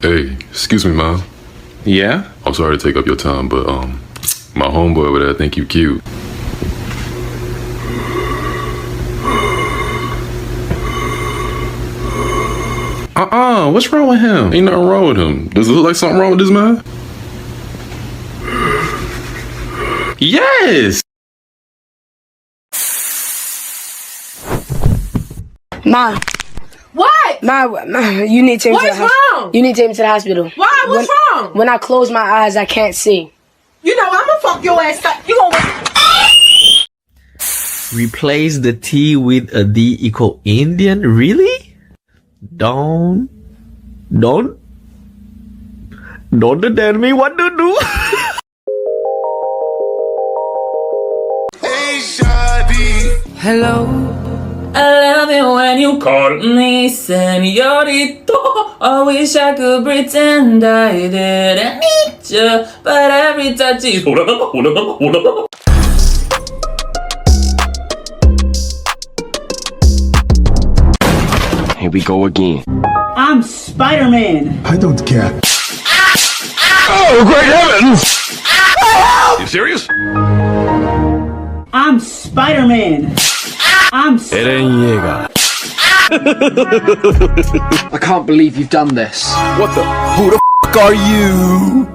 Hey, excuse me, Mom. Yeah? I'm sorry to take up your time, but my homeboy over there think you cute. What's wrong with him? Ain't nothing wrong with him. Does it look like something wrong with this man? Yes! Ma. What? Ma, you need to take me to the What's hospital. wrong? You need to take me to the hospital. Why? What's wrong? When I close my eyes, I can't see. You know I'm gonna fuck your ass up. You gonna... Replace the T with a D equal Indian? Really? Don't tell me what to do. Hey, Shadi. Hello, I love it when you call me señorito. I wish I could pretend I didn't need you, but every touch is Here we go again. I'm Spider-Man. I don't care. Oh, great heavens! You serious? I'm Spider-Man. I'm Eren Yeager. I can't believe you've done this. What the? Who the f are you?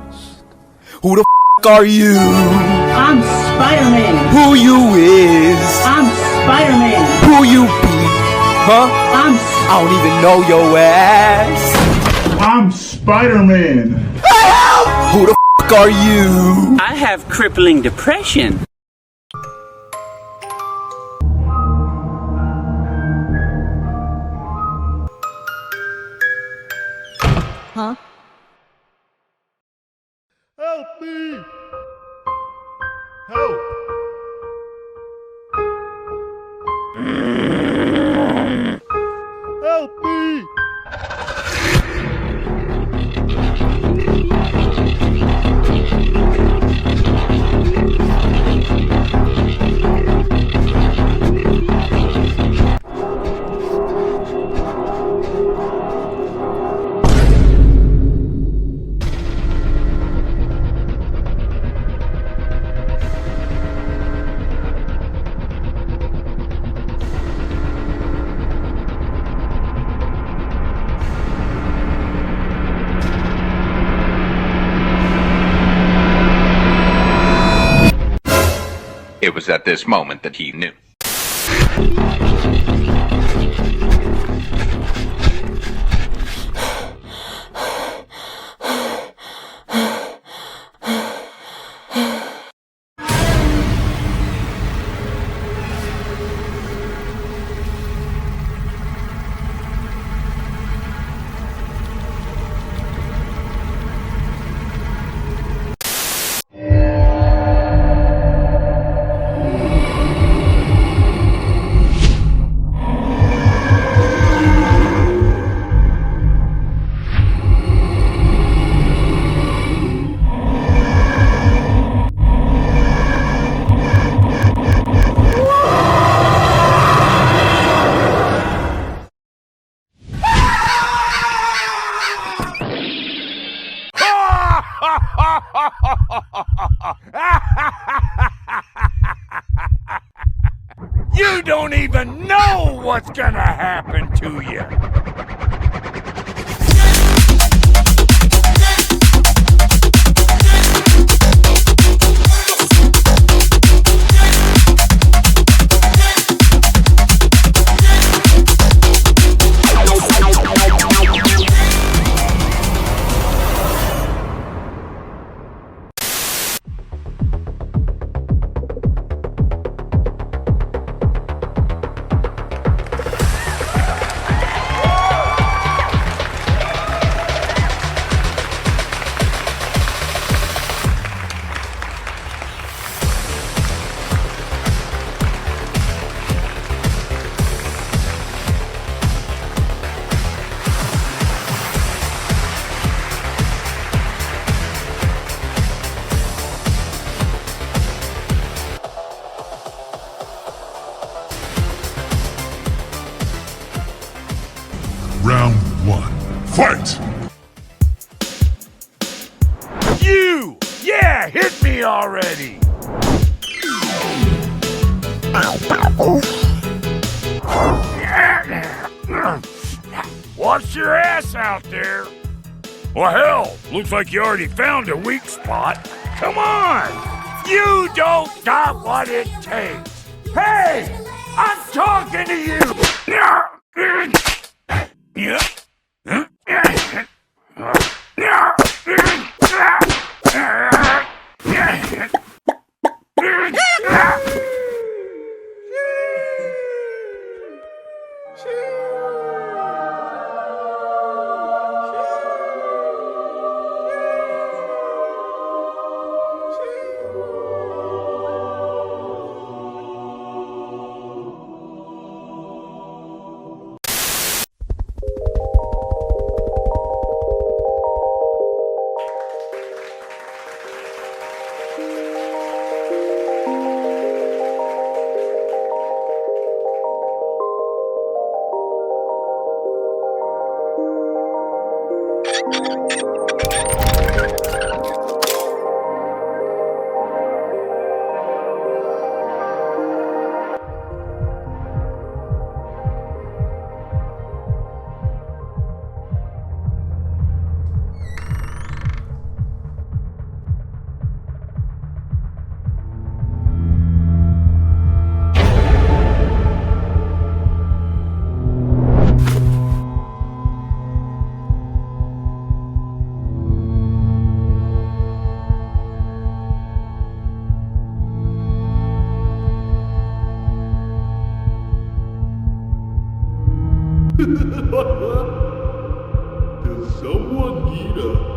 Who the f are you? I'm Spider-Man. Who you is? I'm Spider-Man. Who you be? Huh? I don't even know your ass. I'm Spider-Man. Who the f are you? I have crippling depression. Huh? Help me! Help! Help me! It was at this moment that he knew. You don't even know what's gonna happen to you! You! Yeah, hit me already! Watch your ass out there! Well, hell, looks like you already found a weak spot. Come on! You don't got what it takes! Hey! I'm talking to you! Did someone eat a